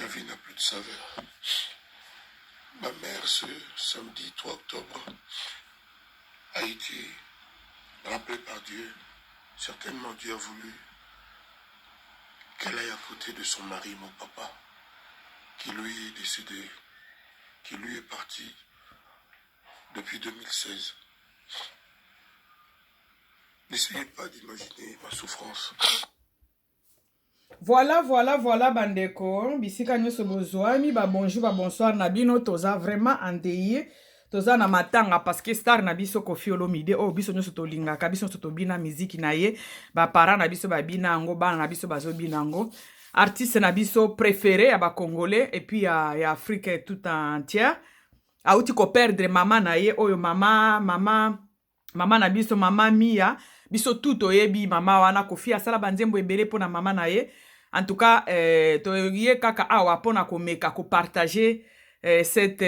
La vie n'a plus de saveur. Ma mère, ce samedi 3 octobre, a été rappelée par Dieu. Certainement, Dieu a voulu qu'elle aille à côté de son mari, mon papa, qui lui est décédé, qui lui est parti depuis 2016. N'essayez pas d'imaginer ma souffrance. Voilà, bandeko. Bisika nyoso bozwami, bonjour, bonsoir, nabino, toza vraiment endeuillé. Toza na matanga, parce que star na biso Koffi Olomide, oh, biso nyoso tolinga, biso nyoso tobina miziki na ye, para na biso babina ango, bana na biso bazo bina ango. Artiste na biso préféré, ya Congolais, et puis ya Afrique tout entière. Auti ko perdre mama na ye, oyo mama na biso, mama Mia, biso tout oyebi, mama wana Koffi asala banzembo ebele pona mama na ye. En tout cas, toye kaka awa pona komeka ko partager cette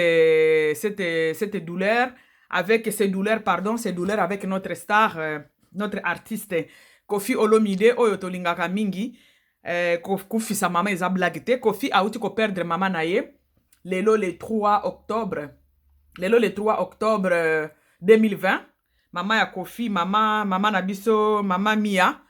douleur avec ces douleurs avec notre star, notre artiste Koffi Olomide oyo tolingaka mingi. Koffi sa mama eza blague te. Koffi auti ko perdre mama na ye lelo le 3 octobre 2020. Mama ya Koffi, mama na biso, mama Mia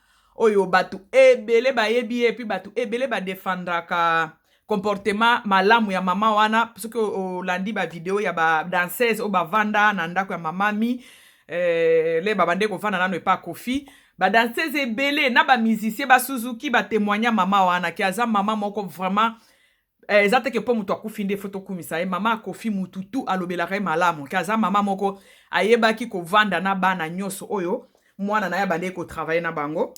oyo batu ebele ba yebi et puis batu ebele ba défendraka comportement malamu ya mama wana parce que olandi ba vidéo ya ba danseuse o ba vanda na ndako ya mama Mi le babande ko vanda nano epa Koffi ba danseuse ebele na ba musicien ba Suzuki ba témoigner mama wana ki aza mama moko vraiment ezate ke po mutu akufi nde foto kumisa ye mama Koffi mututu alobelaka malamu ki aza mama moko ayebaki ko vanda na bana nyoso oyo mwana na ya bande ko travailler na bango.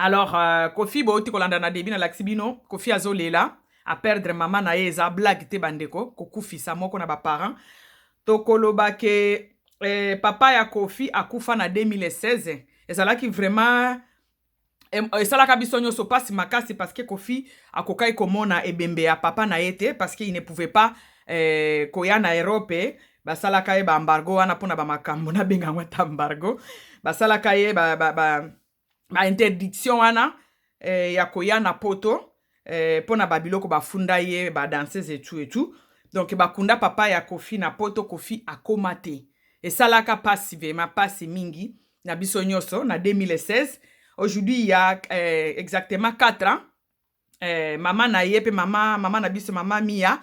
Alors, Koffi boti kolanda na debi na laksibino, Koffi azolela, a perdre mama na ye eza blague te bandeko, kokufisa moko na ba parents. Tokoloba ke papa ya Koffi akufa na 2016. Ezalaki vraiment esalaka biso nyonso pasi makasi parce que Koffi akokai komona ebembe ya papa na ye te parce qu'il ne pouvait pas koya na Europe. Basalaka ye ba embargo wana pona ba makambo na benga ngwata embargo. Basalaka ye ba interdiction wana ya koya na poto pona babiloko bafunda ye ba danseuse et tout. Donc bakunda papa ya Koffi na poto Koffi akoma te. Esalaka pasi vema pasi mingi na biso nyoso na 2016. Aujourd'hui il y a exactement 4 ans. Mama na ye pe mama na biso mama Mia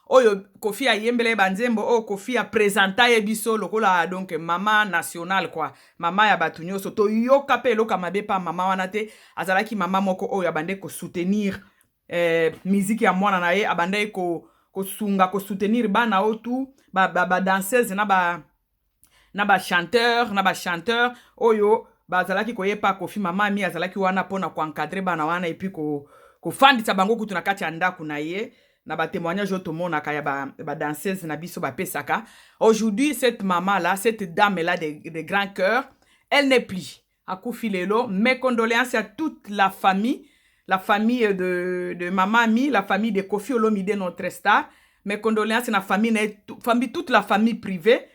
oyo Koffi a yembele banzembo o Koffi a présenta ye biso lokola donc mama national quoi mama ya batu nyoso to yoka pe loka mabe pa mama wana te azalaki mama moko oyo abande ko soutenir musique ya mwana na ye abande ko sunga ko soutenir bana otu ba danseuse na ba chanteur oyo bazalaki ko yepa Koffi mama Mi azalaki wana pona ko encadrer bana wana et puis ko fandisa bango kutu na kati ya ndaku na ye na ba témoignage automona kaya ba danseuse na biso ba pesaka. Aujourd'hui cette maman là, cette dame là de grand cœur, elle n'est plus. Akufi lelo, mes condoléances à toute la famille de maman Mi, la famille de Koffi Olomide notre star. Mes condoléances à la famille toute la famille privée.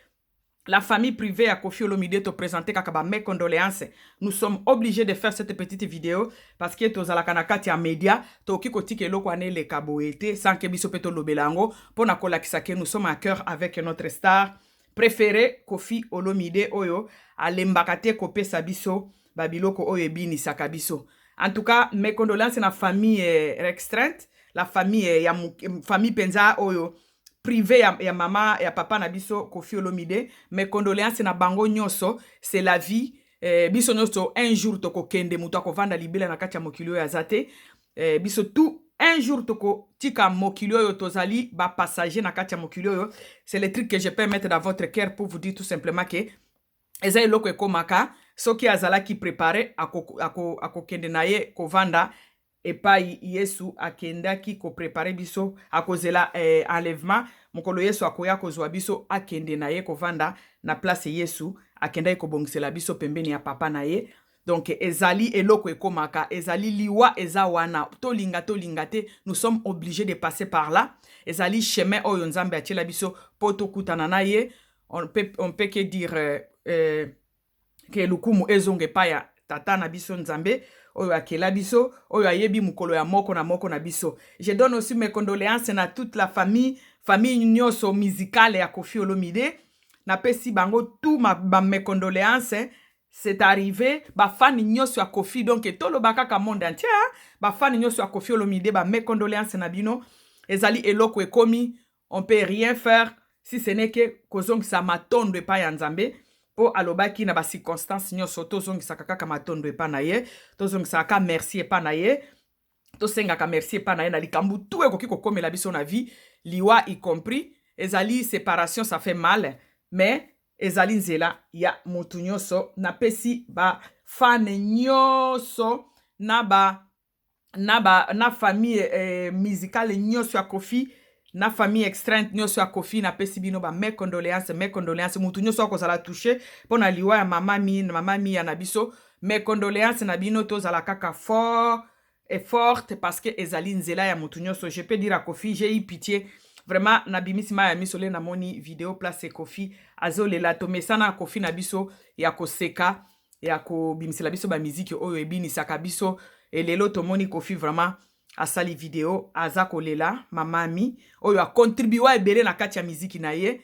La famille privée à Koffi Olomide te présenter kakaba mes condoléances. Nous sommes obligés de faire cette petite vidéo parce que tous ala kanakati ya media to kikoti ke loko ane le kaboete sans que biso peto lobelango pona kola kisake nous sommes à cœur avec notre star préféré Koffi Olomide oyo alembakate kopesa biso babiloko oyo ebini sakabiso. En tout cas, mes condoléances na famille restreinte, la famille ya famille penza oyo privé ya mama ya papa na biso Koffi Olomide. Mes condoléances na bango nyoso, c'est la vie. Biso nyoso un jour toko kende mutu akovanda libela na kati ya mokili ya zate. Biso tout un jour toko tika mokili yo tozali ba passager na kati ya mokili yo. C'est le truc que je peux mettre dans votre cœur pour vous dire tout simplement que eza eloko ekomaka soki azalaki préparé ako kende na ye kovanda epai Yesu akendaki ko préparer biso akozela enlèvement mokolo Yesu akoya kozwa biso akende na ye kovanda na place Yesu akendaki ko bongisela biso pembeni ya papa na ye. Donc ezali eloko ekomaka ezali liwa eza wana tolinga te nous sommes obligés de passer par là. Ezali chemin oyo Nzambe atiela biso poto kutana na ye. On peut que dire que lukumu ezonge pa ya tata na biso Nzambe oyo akela biso oyo ayebi mukolo ya moko na biso. Je donne aussi mes condoléances na toute la famille nyonso musicale ya Koffi Olomide. Na pesi bango tout mes condoléances. C'est arrivé ba fan nyonso ya Koffi, donc tolo bakaka monde entier ba fan nyonso ya Koffi Olomide ba mes condoléances na bino. Ezali eloko ekomi, on peut rien faire si ce n'est que kozongisa matondo epai ya Nzambe. Po alobaki na ba circonstance nyonso tozongisaka kaka matondo epai na ye, tozongisaka merci epai na ye, tosengaka merci epai na ye na likambu tout ekoki kokomela biso na vie, liwa y compris. Ezali séparation, ça fait mal, mais ezali nzela ya mutu nyonso. Na pesi ba fan nyonso na famille musicale nyonso ya Koffi, na famille extrainte nyonso ya Koffi, na pesi bino ba mes condoléances. Mutu nyonso akozala touché pona liwa ya mama Mia na biso, mes condoléances na bino, tozala kaka fort et forte parce que ezali nzela ya mutu nyonso. Je peux dire à Koffi, j'ai eu pitié vraiment na bimisima ya misole na moni vidéo place Koffi azolela to mesana Koffi na biso ya koseka ya ko bimisela biso ba musique oyo ebinisaka biso. Et lelo tomoni Koffi vraiment asali vidéo aza kolela mamami oyo a contribué ebele na kati ya musique na ye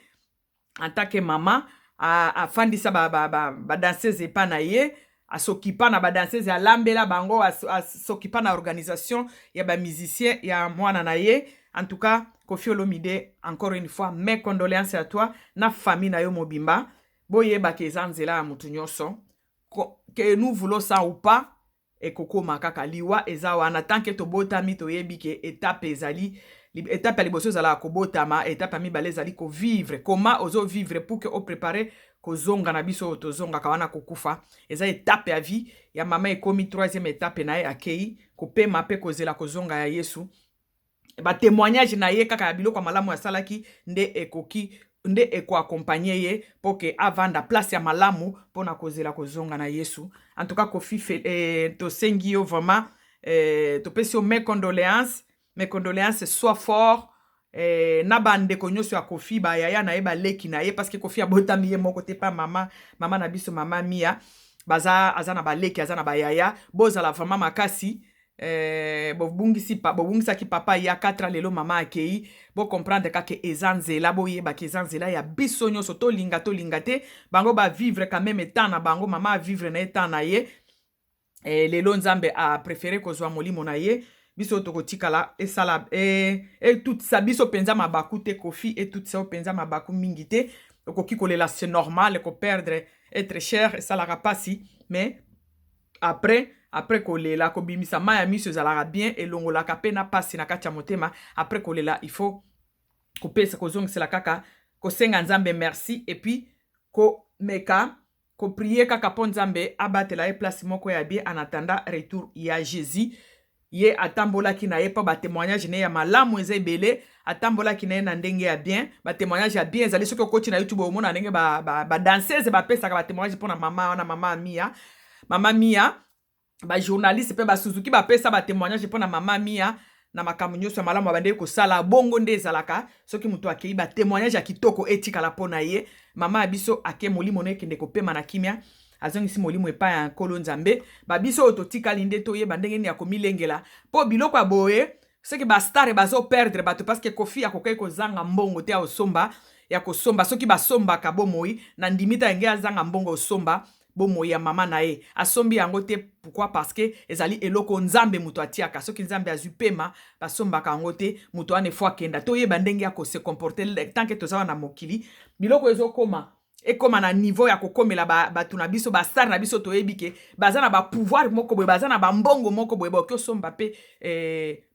en tant que maman afandisa ba danseuse epa na ye, asokipa na ba danseuse alambela bango, asokipa na organisation ya ba musicien ya mwana na ye. En tout cas, Koffi Olomide, encore une fois, mes condoléances à toi, na famille na yo mobimba. Boyeba ke zanzela ya mutu nyonso, que nous voulons ça ou pas, et koko makaka liwa ezawa na tant que tobotami toyebi ke étape ezali, étape ya liboso ezala kobotama, étape ya mibale ezali ko vivre. Comment ozo vivre pour que o préparer kozonga na biso tozonga kawana kokufa. Eza étape ya vie ya mama ekomi 3e étape na ye akei kopema pe kozela kozonga ya Yesu. Ba témoignage na ye kaka ya biloko malamu ya salaki nde eko accompagner ye pour que avanda place ya malamu pona kozela kozonga na Yesu. En tout cas Koffi to sengi yo vraiment to pesi yo mes condoléances soit fort na bande konyoso ya Koffi ba yaya na ye ba leki na ye parce que Koffi abotami ye moko te pa mama na biso mama Mia baza azana ba leki azana ba yaya bozala vraiment makasi. Bobungisaki papa ya 4 lelo mama akei bo comprendre kake ezanzela boyeba ke ezanzela ya biso nyonso tolinga te bango ba vivre quand même temps na bango mama vivre na temps na ye lelo Nzambe a préféré kozwa molimo na ye biso tokotikala esala tout ça biso penza mabaku te Koffi et tout ça penza mabaku mingi te okoki kolela c'est normal ko perdre être cher esala pasi mais après kolela kobimisa maya miso ezalaka bien elongolaka pe na pasi na kati ya motema. Après kolela il faut kopesa kozongisela kaka kosenga Nzambe merci et puis komeka koprier kaka po Nzambe abatela ye place moko ya bien en attendant retour ya Jésus. Ye atambolaki na ye pa ba témoignage ne ya malamu eza ebele, atambolaki na ye na ndenge ya bien, ba témoignage ya bien ezali soki okoti na YouTube omona ndenge ba danseuse bapesaka ba témoignage mpona mama Mia ba journaliste pe ba Suzuki ba pesa ba témoignage pona mama Mia na makambo nyonso ya malamu abandeki kosala bongo nde ezalaka soki mutu akei ba témoignage ya kitoko etikala pona ye. Mama biso ake molimo ne kende kopema na kimia azongisi molimo epai ya Nkolo Nzambe babiso oyo totikali nde toyeba ndenge nini ya komilengela po biloko ya boye soki bastar bazo perdre bato parce que Koffi akokai kozanga mbongo te ya kosomba soki basombaka bomoi na ndimita enge azanga mbongo osomba bomoi ya mama na ye asombi yango te. Pourquoi? Parce que ezali eloko Nzambe mutu atiaka soki Nzambe azwi pema basombaka yango te mutu ane fo akenda toyeba ndenge ya kose comporter tant que tozawa na mokili biloko ezokoma ekoma na niveau ya kokomela batu na biso bastar na biso toyebi ke baza na ba pouvoir moko boye baza na ba mbongo moko boye ba osomba pe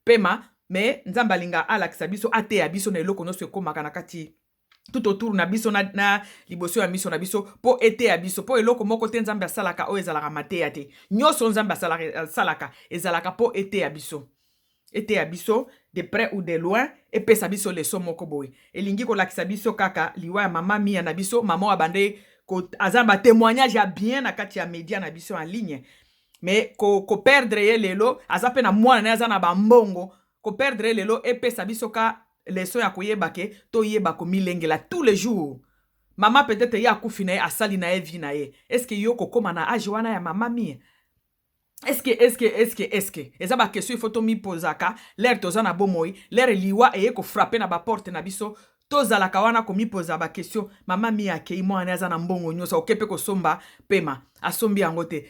pema mais Nzambe alinga alakisa biso ate ya biso na eloko nyonso ekomaka na kati tout autour na biso na liboso ya miso na biso po ete ya biso po eloko moko te Nzambe asalaka o ezalaka mateya te nyonso Nzambe asalaka ezalaka po ete ya biso de près ou de loin epesa biso leso moko boye elingi kolakisa biso kaka liwa ya mama Mia na biso mama abande azamba témoignage ya bien na kati ya media na biso en ligne mais ko perdre ye lelo azape na mwana na azana ba mbongo ko perdre lelo epesa biso ka leso ya koyeba ke toyeba komilengela tous les jours. Mama peut-être ya akufi na ye asali na ye vi na ye. Est-ce que yo kokoma na age wana ya mama Mia? est-ce que eza ba question il faut to mi posaka l'air toza na bomoi l'air liwa eye ko frapper na ba porte na biso tozalaka wana komi posa ba question mama mi akei mwana aza na mbongo nyonso okepe kosomba pema asombi yango te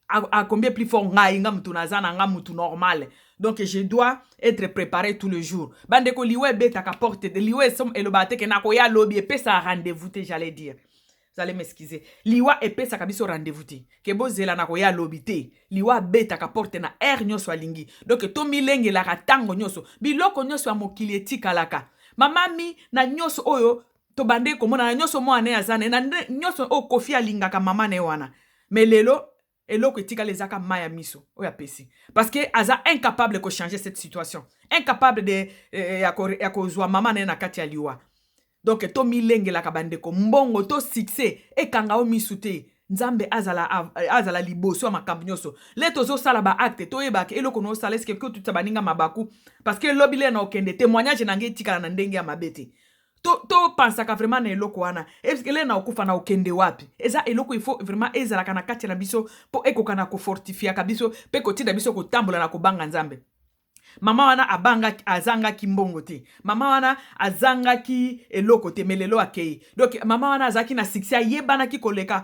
a combien plus fort ngai nga mutu naza na nga mutu normal donc je dois être préparé tout le jour bandeko liwa ebetaka porte de liwa esom elobate ke nako ya lobi epesa rendez-vous te j'allais dire. Vous allez m'excuser. Liwa epesaka biso rendez-vous te. Ke bozela na koya lobi te. Liwa betaka porte na air nyonso alingi. Donc to milengelaka tango nyonso. Biloko nyonso ya mokili etikalaka. Mama mi na nyonso oyo to bande komona na nyonso mwana yazane na nyonso o kofi alingaka mama ne wana. Mais lelo eloko etikala ezaka maya miso oya pesi. Parce que aza incapable de changer cette situation. Incapable de ya kozwa mama ne na kati ya liwa. Donc to milengelaka bandeko mbongo to succès ekanga o misute nzambe azala liboso makambo nyonso le tozo sala ba acte to yebaka eloko no sala eske ko tutsa baninga mabaku parce que lobile na okende témoignage na nge tikala na ndenge ya mabete to pensaka vraiment na eloko wana eske le na okufa na okende wapi eza eloko il faut vraiment ezalaka na kati na biso po ekoka na ko fortifier ka biso pe ko tida biso ko tambola na ko banga nzambe. Mama wana azanga ki mbongo te. Mama wana azanga ki eloko te melelo akei. Donc mama wana azaki na succès yebana ki koleka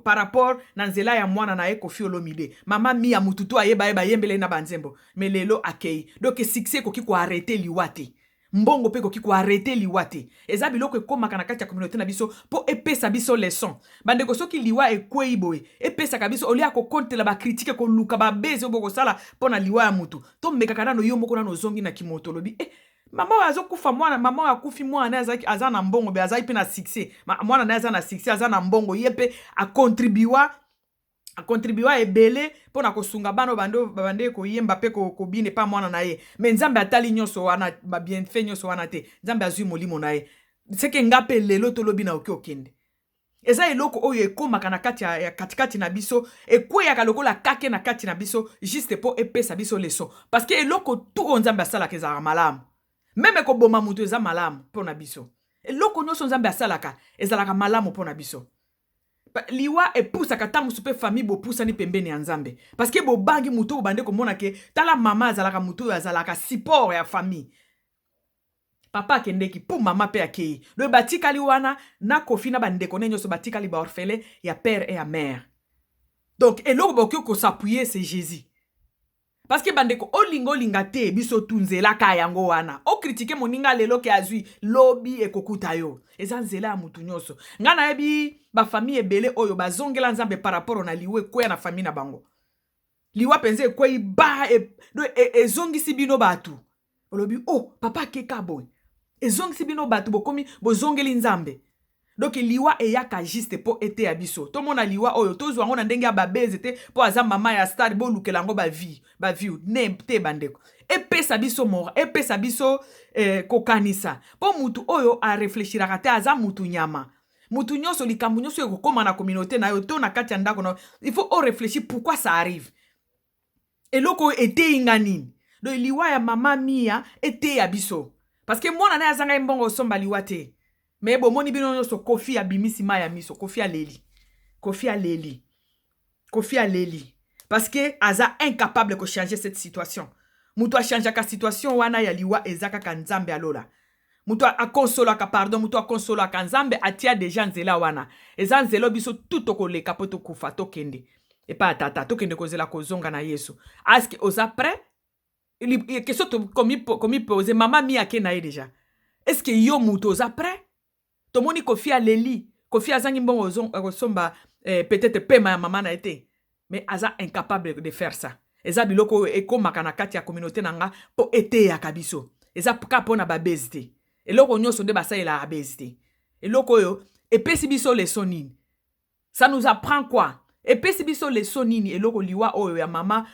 par rapport na nzela ya mwana na eko fiolomide. Mama mi ya mututu ayeba yembele na banzembo melelo akei. Donc succès ko ki ko arrêter liwate. Mbongo pe koki ko arrêter liwate. Eza biloko ekomaka na kati ya communauté na biso po epesa biso leçon. Bandeko soki liwa ekwei boye epesa ka biso olia ko kontela ba critique ko luka ba beze oboko sala pona liwa ya mutu. To meka na no yo moko na no zongi na kimoto lobi mama azo kufa mwana mama akufi mwana aza na mbongo be aza pe na succès. Mwana na aza na succès aza na mbongo yepe a contribuer ebele pona kosunga bano bande ko yemba pe ko bine pa mwana na ye mais nzambe atali nyonso wana ba bienfait nyonso wana te nzambe azui molimo na ye seke ngape lelo to lobi na okende eza eloko oyo ekomaka na kati ya katikati na biso ekweyaka lokola kake na kati na biso juste po epesa biso leçon parce que eloko tout nzambe asalaka ezalaka malamu meme koboma mutu eza malamu pona biso eloko nyonso nzambe asalaka ezalaka malamu pona biso. Liwa epusa kata musupe famille bo pusa ni pembeni ya nzambe parce que bo bangi muto bo bande ko mona ke tala mama azalaka muto azalaka support ya famille papa kendeki pou mama pe akei le batikali wana na kofi na bandeko ne nyoso batikali ba orphelin ya père et ya mère donc eloko bokyo ko s'appuyer c'est Jésus parce que bandeko olinga te biso tunzela ka yango wana o critiquer moninga lelo ke azui lobi ekokuta yo eza nzela ya mutu nyonso ngana yebi ba famille ebele oyo bazongela nzambe par rapport na liwe kwe na famille na bango liwa penze kwe ba ezongisi bino batu olobi oh papa keka boy ezongisi bino batu bokomi bozongeli nzambe donc liwa eyaka juste po ete ya biso to mona liwa oyo tozwa ngo na ndenge ya babeze te po aza mama ya star bo lukela ngo ba vie ne te bandeko epesa biso mora epesa biso kokanisa po mutu oyo a réfléchiraka te aza mutu nyama mutu nyonso likambo nyonso ekokoma na communauté na yo to na kati ya ndako na il faut réfléchir pourquoi ça arrive eloko ete inga nini donc liwa ya mama mia ete ya biso parce que mwana na azanga mbongo somba liwa te. Mais bon, moni bino nyonso kofi abimisi maya miso, kofi aleli. Parce que aza incapable de changer cette situation. Mutu a changer ka situation wana ya liwa ezaka kanzambe alola. Mutu a consola ka pardon, mutu a consola ka nzambe atia déjà nzela wana. Eza nzelo biso tout okoleka poto kufa tokende. Et pas tata tokende kozela kozonga na Yesu. Aske oza prêt? Question comme poser maman mi ake na ye déjà. Est-ce que yo mutu oza prêt? Tomoni kofi aleli, kofi azangi mbongo somba peut-être pema ya mama na ete. Mais aza incapable de faire ça. Eza biloko ekomaka na kati ya communauté nanga po ete ya kabiso. Eza ka pona ba bezite. Eloko nyonso nde basalela ya bezite. Eloko yo epesi biso leçon nini. Ça nous apprend quoi? Epesi biso leçon nini eloko liwa oyo ya mama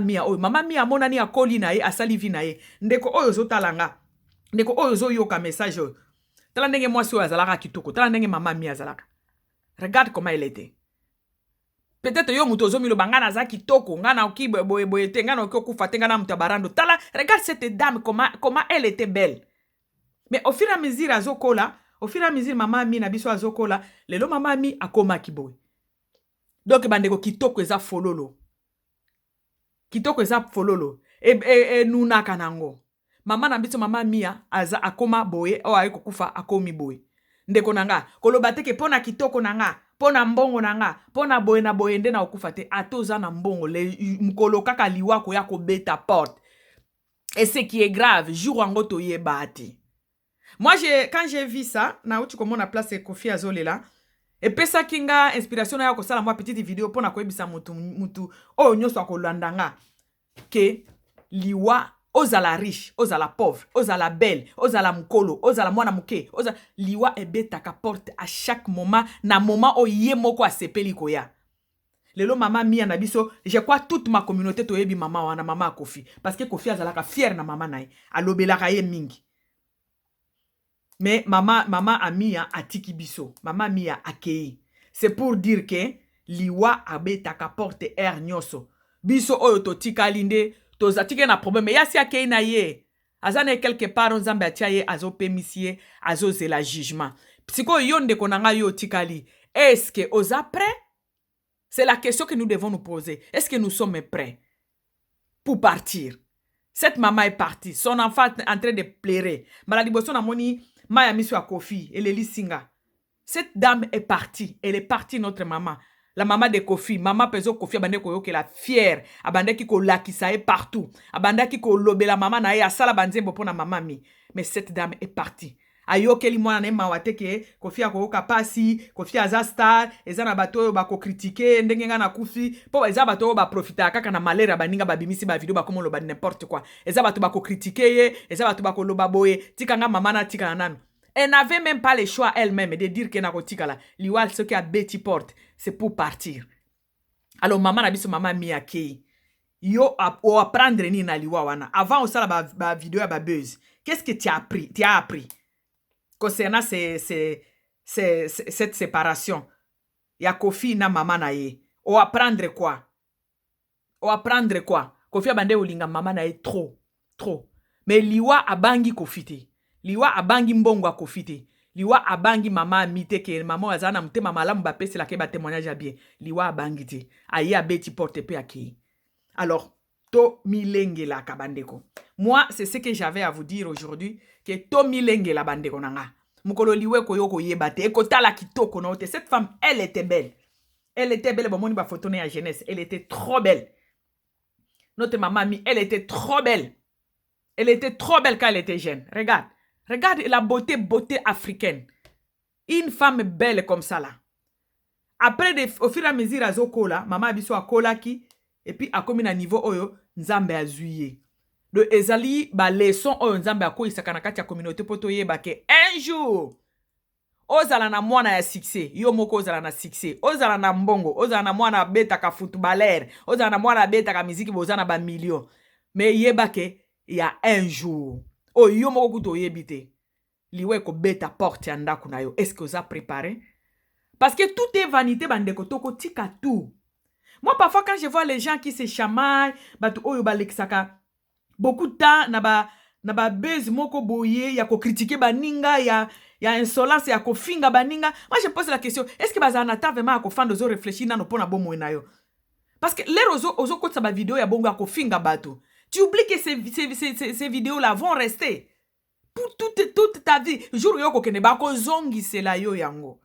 mia oyo. Mama mia monani akoli na ye asali vi na ye. Ndeko oyo zo talanga. Ndeko oyo zo yoka message oyo. Tala ndenge mwasi oyo azalaka kitoko. Tala ndenge mama mi azalaka. Regarde comment elle était. Peut-être yo muto zo milo bangana za kitoko. Ngana oki boye te. Ngana oki okufa te. Ngana mutabarando. Tala, regarde cette dame comment elle était belle. Mais au fur et à mesure azokola. Au fur et à mesure mama mi na biso azokola. Lelo mama mi akoma kiboy. Donc bandeko kitoko eza fololo. kitoko eza fololo e nunaka nango. Mama na biso mama Mia aza akoma boye o aye kokufa akomi boye. Ndeko nanga koloba te ke pona kitoko nanga, pona mbongo nanga, pona boye na boye nde na okufa te atoza na mbongo le mkolo kaka liwa ko ya ko beta porte. Et ce qui est grave, jour ango to ye bati. Moi quand j'ai vu ça, na uti komo na place Kofi Azolela, et pesa kinga inspiration na ya ko sala moi petite vidéo pona ko ebisa mutu o nyoso akolandanga ke liwa ozala riche, ozala pauvre, ozala belle, ozala mukolo, ozala mwana muke, ozala liwa ebetaka porte à chaque moment, na moment o ye moko asepeli koya. Lelo mama Mia na biso, je crois toute ma communauté toyebi mama wana mama Kofi parce que Kofi azalaka fier na mama nae, alobelaka ye mingi. Mais mama Amia atiki biso, mama Mia akei. C'est pour dire que liwa abetaka porte air nyoso. Biso oyo to tikalinde tozatike na problème yasi akei na ye azane quelque part nzambe atia ye azo pemisie azo zela jugement psiko yonde konanga yo tikali est-ce que oza prêt? C'est la question que nous devons nous poser. Est-ce que nous sommes prêts pour partir? Cette maman est partie, son enfant est en train de pleurer. Maladi boso na moni maya miso a Kofi elle lisinga. Cette dame est partie, elle est partie notre maman. La maman de Kofi, maman peso Kofi abande ko yoke la fière, abande ki ko lakisa e partout, abande ki ko lobe la maman na e asala banzembo pona maman mi. Mais cette dame est partie. Ayoke li mwana ne mawate ke Kofi akoyoka pasi, Kofi aza star, eza na bato ba ko critiquer ndenge nga na Kofi, po eza bato ba profiter kaka na malera baninga ba bimisi ba video ba komo loba n'importe quoi. Eza bato ba ko critiquer ye, eza bato ba ko loba boye, tika nga mama na tika nanu. Elle n'avait même pas le choix elle-même de dire que na kotika la liwa ce qui a beti porte c'est pour partir. Alors maman na biso mama Mia kei yo o apprendre ni na liwa wana avant au sala ba vidéo ya ba buzz. Qu'est-ce que tu as appris? Tu as appris concernant cette séparation ya Kofi na mama na ye. O apprendre quoi? O apprendre quoi? Kofi abande olinga mama na ye trop. Mais liwa abangi Kofi te. Liwa abangi mbongo akofite. Liwa abangi mama amite ke mama azana mutema malamu ba pesi la ke ba témoignage bien. Liwa abangi te. Aye abeti porte pe akei. Alors, to milengela kabandeko. Moi, c'est ce que j'avais à vous dire aujourd'hui que to milengela bandeko nanga. Mukolo liwe ko yoko yebate e ko tala kitoko no te. Cette femme, elle était belle. Elle était belle bon moni ba photo na jeunesse. Elle était trop belle. Notre maman mi, elle était trop belle. Elle était trop belle quand elle était jeune. Regarde la beauté africaine. Une femme belle comme ça là. Après, au fur et à mesure, azo kola, maman abiso a kola ki, et puis a comme un niveau oyo, nzambe a zuye. Le ezali, ba leçon oyo nzambe a ko isaka na kati ya communauté poto ye ba ke un jour, ozala na mwana ya succès, yo moko ozala na succès, ozala na mbongo, ozala na mwana beta ka footballer, ozala na mwana beta ka musique, ozala na ba million. Mais ye ba ke, il y a un jour, oh, yo moko kuto yebite. Liwe ko beta porte ya ndaku na yo. Est-ce que vous avez préparé? Parce que tout est vanité, bandeko toko tika tout. Moi, parfois, quand je vois les gens qui se chamaillent, batu oyo balexaka, beaucoup de temps, na ba buzz moko boye, ya ko critiquer baninga, ya insolence, ya ko finga baninga. Moi, je pose la question, est-ce que baza nata vraiment ko fan dozo réfléchir na no pona bomo na yo? Parce que les ozo kotsa ba vidéo ya bongo ya ko finga batu. Tu oublies que ces vidéos-là vont rester pour toute ta vie. Jour yoko kene bako zongi c'est la yo yango.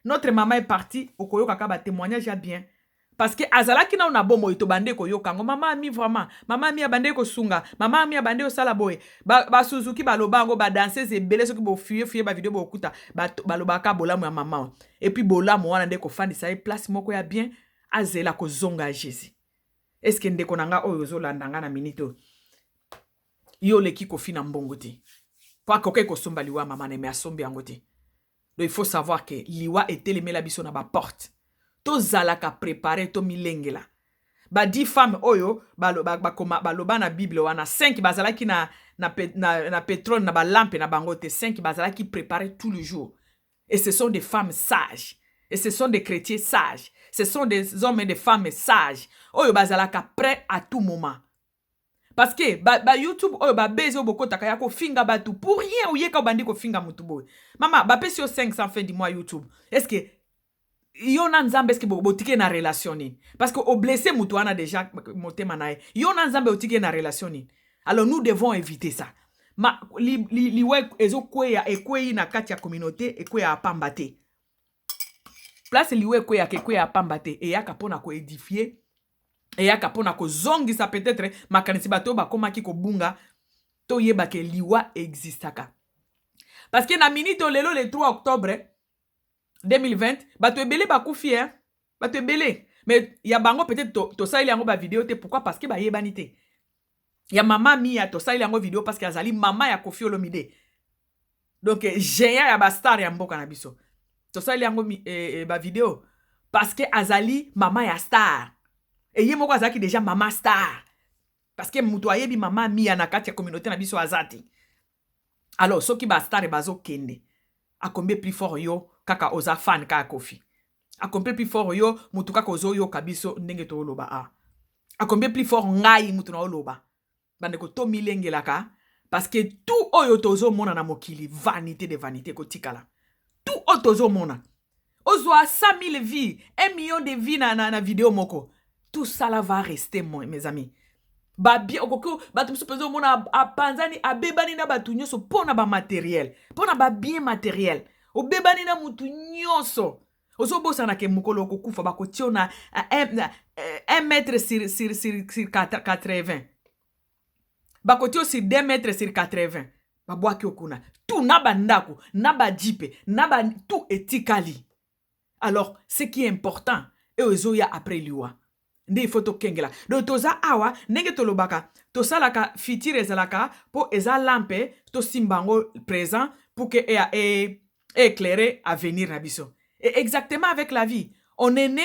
Notre maman est partie, okoyo kaka ba témoignage ya bien. Parce que azala kina una bomo ito bande ko yo kango. Maman mi vraiment, maman mi abande ko sunga, maman mi abande ko sala boy. Ba Suzuki ba lobango ba danser ze bele soki bo fuye ba vidéo bo kuta ba lobaka bolamu ya maman. Et puis bolamu wana nde ko fandi sa place moko ya bien azela ko zonga Jésus. Est-ce que ndeko nanga oyo zo landanga na minito yo leki Kofi na mbongo te kwa koke ko somba liwa mama ne me asombi yango te. Donc il faut savoir que liwa eteleme la biso na ba porte to zalaka préparer to milengela ba 10 femmes oyo ba loba na Bible wana 5 bazalaki na pétrole na ba lampe na bango te 5 bazalaki préparer tout le jour. Et ce sont des femmes sages. Et ce sont des chrétiens sages. Ce sont des hommes et des femmes sages. Oyo bazalaka prêt à tout moment. Parce que YouTube oyo bezo boko takaya ko finga batu pour rien ou yeka bandi ko finga mutu boy. Mama ba pesi yo 500 fin du mois YouTube. Est-ce que yo na nzambe eske botike na relation nini parce que oblessé mutu wana déjà motema na ye yo na nzambe otike na relation nini alors nous devons éviter ça ma liwe ezokweya ekweyi na kati ya communauté ekweya apamba te place liwe ekweya apamba te eyaka mpona koédifier eyaka mpona kozongisa peut-être makanisi bato bakomaki kobunga toyebake liwa existaka parce que na minute lelo le 3 octobre 2020 bato ebele bakufi bato ebele mais ya bango peut-être tosali yango ba vidéo te pourquoi parce que bayebani te ya mama Mia tosali yango vidéo parce que azali mama ya Koffi Olomide donc géant ya ba star ya mboka na biso tosali yango ba vidéo parce que azali mama ya star et ye moko azaki déjà mama star parce que mutu ayebi mama Mia na kati ya communauté na biso azati alors soki ba star bazo kende akombe plus fort yo kaka oza fan ka Koffi akombe plus fort yo mutu kaka ozo yo kabiso ndenge to loba akombe plus fort ngai mutu na oloba bandeko to milengelaka parce que tout oyo tozo mona na mokili vanité de vanité kotikala tout oyo tozo mona ozwa 100 000 vies 1 million de vies na vidéo moko tout ça là va rester mes amis babi okoko batu musu pezo mona apanzani abebani na batu nyonso pona ba matériel pona ba bien matériel obebani na mutu nyonso ozobosana ke mukolo okokufa bakotio na 1 mètre sur 80 bakotio sur 2 mètres sur 80 babwaki okuna tout naba ndako naba jipe naba tout etikali alors ce qui est important ezoya après liwa nde il faut tokengela donc toza awa ndenge tolobaka tosalaka fitire ezalaka po eza lampe tosimbango présent pour que éclairer avenir na biso et exactement avec la vie on est né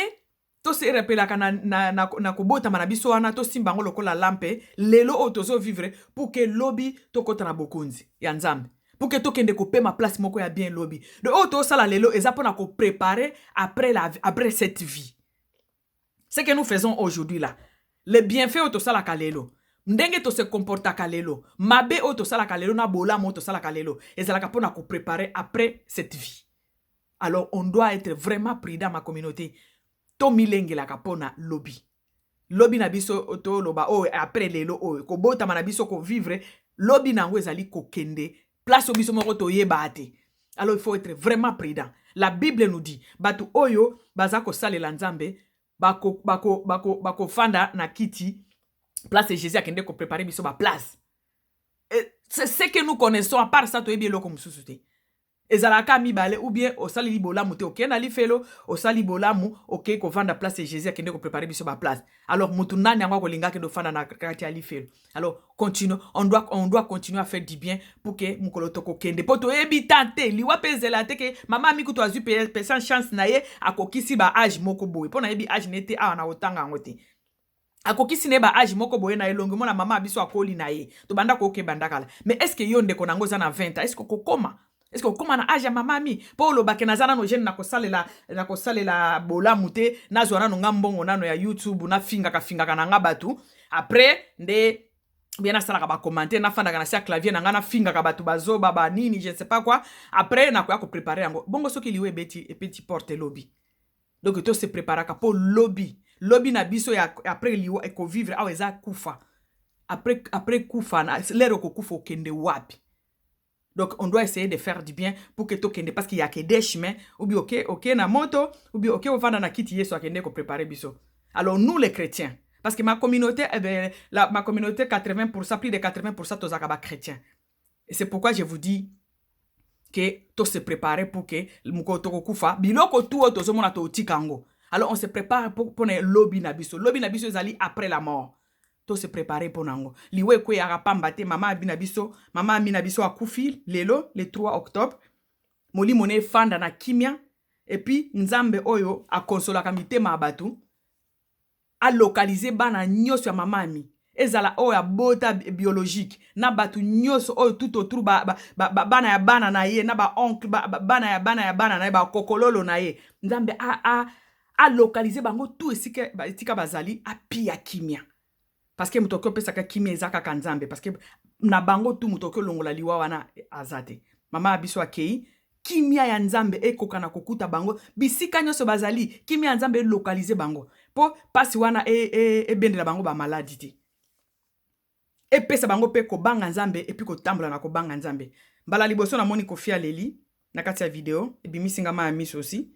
to se repelaka na kobota na biso wana to simbango lokola lampe lelo o tozo vivre pour que lobi to kota na bokonzi ya nzambe pour que to kende ko pema place moko ya bien lobi de o to sala lelo eza pona ko préparer après cette vie. Ce que nous faisons aujourd'hui là, le bienfait auto sala kalelo ndenge to se comporta kalelo mabe auto sala kalelo na bola moto sala kalelo ezalaka pona ko préparer après cette vie. Alors on doit être vraiment prudent ma communauté. To milengelaka pona lobby na biso to loba après lelo ko bota na biso ko vivre lobby nango ezali ko kende place biso moko to yeba ate. Alors il faut être vraiment prudent. La Bible nous dit batu oyo bazako salela nzambe bako fanda na kiti place Jésus akende ko préparer biso ba place. C'est ce que nous connaissons à part ça to yebi eloko mususu te. Ezalaka mibale ou bien osali bolamu te ok na lifelo osali bolamu ok ko vanda place Jésus akende ko préparer biso ba place. Alors mutu nani yango ko linga ke do fanda na kati ya lifelo. Alors continue on doit continuer à faire du bien pour que mukolo toko kende poto ebitante liwa pezela te ke mama mi kuto azu pesa chance na ye akokisi ba age moko boy pona yebi age nete a na otanga ngote akokisi ne ba age moko boye na elongo mona mama biso akoli na ye to banda ko ke bandakala mais est-ce que yo ndeko nango za na 20 ans est-ce que kokoma est-ce que comment na age ya mama mi po lo bakena zana no jeune na ko salela bola mute na zwana no ngambongo nano ya YouTube na finga ka na ngabatu après nde bien na sala ka ba commenter na fanda kana sia clavier na ngana finga ka batu bazoba ba nini je ne sais pas quoi après na ko préparer yango bongo soki liwe beti et petit porte lobby donc to se prépara ka po lobby na biso ya après liwa e ko vivre a eza kufa après kufa na lero ko kufa okende wapi. Donc, on doit essayer de faire du bien pour que tout kende parce qu'il y a que des chemins ou bien ok na moto ou bien ok on va dans la kiti yeso akende ko préparer biso. Alors nous les chrétiens parce que ma communauté ma communauté 80% plus de 80% tous akaba chrétiens. Et c'est pourquoi je vous dis que tout se préparer pour que mukoto ko kufa biloko tout to zomona to tikango. Alors on se prépare pour le lobby na biso ezali après la mort. To se préparer pour nango liwe kwe arapamba te mama amina biso akufi lelo le 3 octobre moli mone fanda na kimia et puis nzambe oyo a consola mitema abatu a localiser bana nyoso ya mama ami ezala oyo ya bota biologique na batu nyoso oyo tout autour bana ya bana na ye na ba oncle bana ya bana na ye ba kokololo na ye nzambe a localiser bango tout esika etika bazali a pia kimia. Parce que mutokyo pesa ka kimi ezaka kanzambe parce que na bango tu mutokyo longola liwa wana azate mama abiso akei kimia ya nzambe ekoka na kokuta bango bisika nyonso bazali kimia ya nzambe localiser bango po pasi wana ebendela bango ba maladie te epesa bango pe kobanga nzambe epi kotambola na kobanga nzambe mbala liboso na moni Koffi Aleli na kati ya video ebimisinga ma ya miso aussi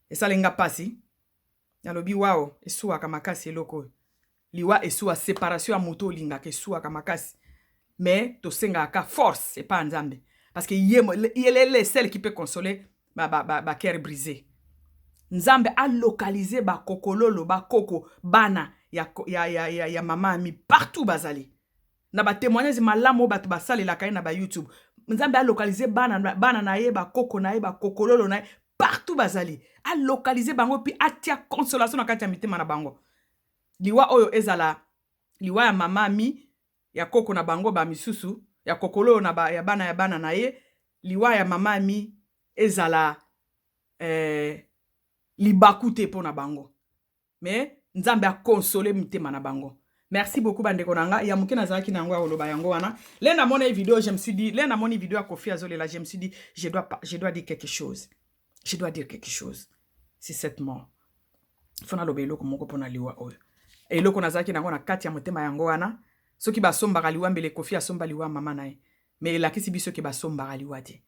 esalenga pasi nalobi wao esuwaka makasi eloko liwa esuwa séparation ya moto olingaka esuwaka makasi mais tosengaka force epa nzambe parce que il est le seul qui peut consoler ba cœur brisé nzambe a localiser ba kokololo ba koko bana ya mama ami partout bazali na ba témoignage malamu batu basalela kai na ba YouTube nzambe a localiser bana na ye ba koko na ye ba kokololo na ye partout bazali a localiser bango puis atia consolation na kati ya mitema na bango liwa oyo ezala liwa ya mama ami ya koko na bango ba misusu ya kokolo na ya bana na ye liwa ya mama ami ezala libaku te po na bango mais nzambe a consolé mitema na bango. Merci beaucoup bandeko nanga ya muke nazalaki na yango oloba yango wana le na moni vidéo je me suis dit le na moni vidéo ya Koffi Azolela je me suis dit je dois dire quelque chose c'est cette mort fona lobe eloko moko pona liwa oyo eloko nazalaki nango na kati ya motema yango wana soki basombaka liwa mbele Koffi asomba liwa mama na ye mais elakisi biso ke basombaka liwa te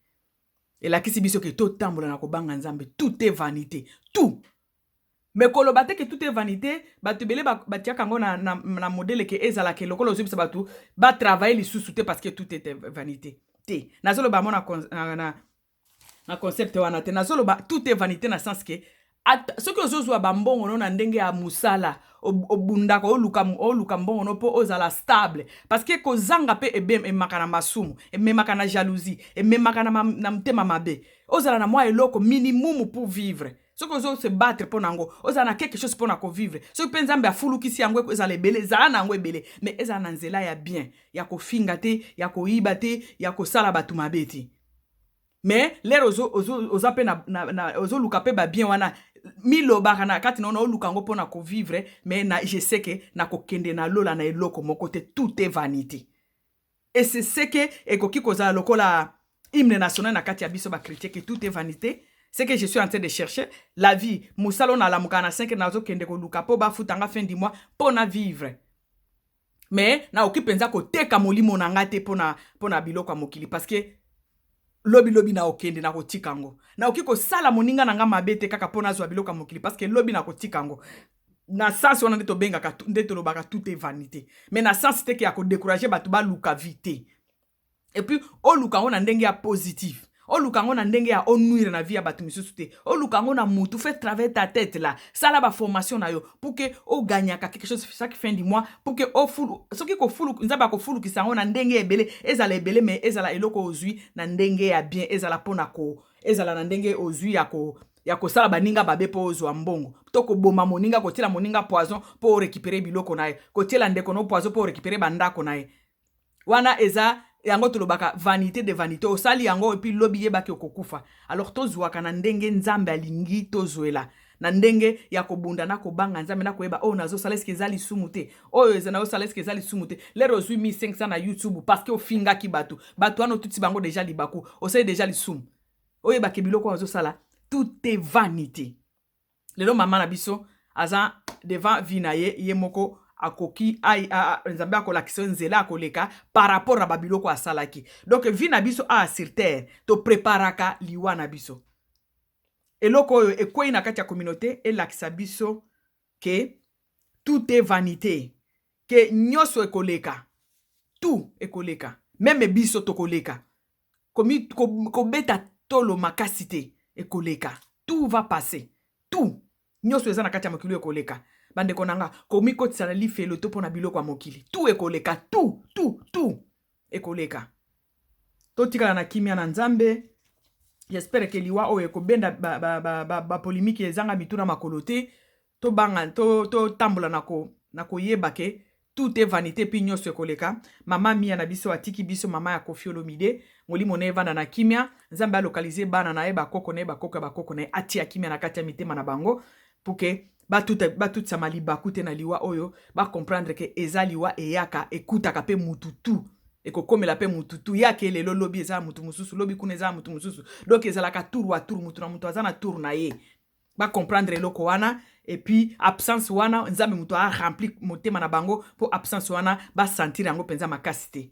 elakisi biso ke totambola na kobanga nzambe tout est vanité tout mais koloba te ke tout est vanité batu bele batiaka ngo na modèle ke ezala ke lokolo ozobisa batu ba travailler lisusu te parce que tout est vanité te nazoloba mo na concept wana te nazoloba tout est vanité na sens ke soki ozozwa bambongo no na ndenge ya musala obundaka oluka mbongo no po ozala stable parce que kozanga pe ememaka na masumu ememaka na jalousie ememaka na mtema mabe ozala na mwa eloko minimum pour vivre soki ozo se battre po nango ozala na quelque chose po na ko vivre soki pe nzambe afulukisi yango ezala ebele ezala na yango ebele mais ezala na nzela ya bien ya kofinga te ya koyiba te ya kosala batu mabe te mais lero oza pe ozoluka pe ba bien wana milobaka na kati na oluka ngo pona ko vivre mais je sais que na kokende na lola na eloko moko te tout est vanité et c'est ce que ekoki kozala lokola hymne national na kati ya biso ba chrétien que tout est vanité. C'est que je suis en train de chercher la vie musalo na la mukana 5 nazo kende ko luka po ba futanga fin du mois pona vivre mais na okipenza ko teka molimo na ngate pona biloko mokili parce que lobi na okende na kotika ngo na okiko sala moninga na nga mabete kaka pona zwa biloko mokili parce que lobi na kotika ngo na sens wana ndeto bengaka ndeto lobaka tout est vanité mais na sens te ki ya ko décourager batu ba luka vite et puis o luka ngo na ndenge ya positif o luka ngo na ndenge ya onuire na vie ya batu misusu te o luka ngo na mutu fait travailler ta tête là sala ba formation na yo pour que o gagnaka quelque chose chaque fin du mois pour que o fulu soki ko fulu nzaba ko fulu kisango na ndenge ebele ezala ebele mais ezala eloko ozui na ndenge ya bien ezala pona ko ezala na ndenge ozui ya kosala baninga babe po ozwa mbongo to ko boma moninga kotiela moninga poison po récupérer biloko na ye kotiela ndeko no poison po récupérer bandako na ye wana eza yango tolobaka vanité de vanité osali yango et puis lobi yebaki okokufa alors tozwaka na ndenge nzambe alingi tozwela na ndenge ya kobunda na kobanga nzambe na koyeba o nazo sala eske ezali sumu te oyo ezana osala eske ezali sumu te lero ozwi 1500 na YouTube parce que ofingaki batu wana tuti bango déjà libaku osali déjà lisumu oyebaki biloko nazo sala tout est vanité lelo mama na biso aza devant vinaye yemoko akoki nzambe akolakisa nzela akoleka par rapport à babiloko asalaki donc vi na biso sur terre to préparaka liwa na biso eloko oyo ekwei na kati ya communauté elakisa biso ke tout est vanité ke nyonso ekoleka tout ekoleka même biso tokoleka kobeta tolo makasi te ekoleka tout va passer tout nyonso eza na kati ya mokili ekoleka bandeko nanga komi kotisa na lifelo to pona biloko ya mokili tout ekoleka tout ekoleka totikala na kimia na nzambe j'espère que liwa oyo ekobenda ba polémique ezanga mituna makolo te to banga to tambola na koyeba ke tout est vanité puis nyonso ekoleka mama mia na biso atiki biso mama ya Koffi Olomide molimo na evanda na kimia nzambe alokalize bana na ye bakoko na ye bakoko na ye atia kimia na kati ya mitema na bango pour que batutisa malibaku te na liwa oyo ba comprendre ke eza liwa eyaka ekutaka pe mutu tu ekokomela mpe mututu yake lelo lobi eza mutu mususu lobi kuna eza mutu mususu donc ezalaka tour wa tour mutu na mutu aza na tour na ye bacomprendre eloko wana et puis absence wana nzambe mutu arempli motema na bango mpo absence wana basentir yango mpenza makasi te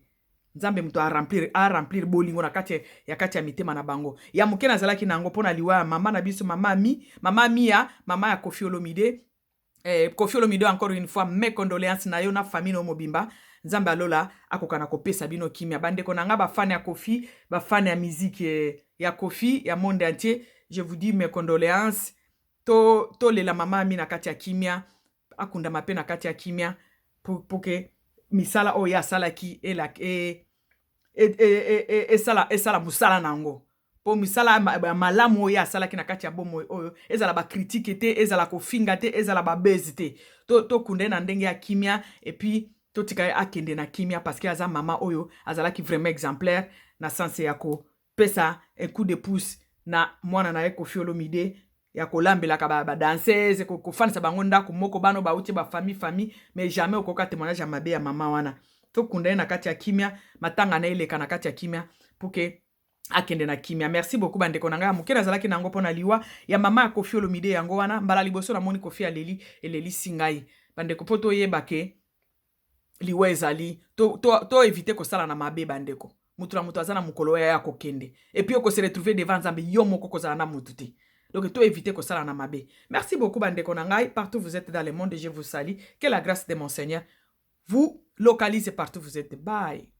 nzambe mutu aremplir bolingo na kati ya mitema na bango ya moke nazalaki nango mpo na liwa ya mama na biso mama Mia mama ya Koffi Olomide Koffi Olomide encore une fois mes condoléances na yo na famille no mobimba nzambe alola akokana kopesa bino kimia bandeko na nga bafani ya Koffi bafani ya musique ya Koffi ya monde entier je vous dis mes condoléances to lela mama mi na kati ya kimia akunda mape na kati ya kimia pour que misala oyo asalaki esala musala nango po misala malamu oyo asalaki na kati ya bomo oyo ezala bakritike te ezala kofinga te ezala babezi te tokunda na ndenge ya kimia et puis totika akende na kimia parce que aza mama oyo azalaki vraiment exemplaire na sens ya kopesa un coup de pouce na mwana na ye Koffi Olomide ya kolambelaka badanseuse kofanisa bango ndako moko bano bauti famille mais jamais okoka témoignage ya mabe ya mama wana tokunda ye na kati ya kimia matanga na eleka na kati ya kimia pour que akende na kimia. Merci beaucoup bandeko na nga moke nazalaki nango mpona liwa ya mama ya Koffi Olomide yango wana mbala liboso na moni Koffi eleli singai bandeko po toyeba ke liwa ezali to éviter kosala na mabe bandeko mutu na mutu aza na mokolo ya kokende et puis oko se retrouver devant nzambe yo moko kozala na mutu te. Donc, tout éviter que ça la namabe. Merci beaucoup, Bandeko Nangai. Partout où vous êtes dans le monde, je vous salue. Que la grâce de mon Seigneur vous localise partout où vous êtes. Bye.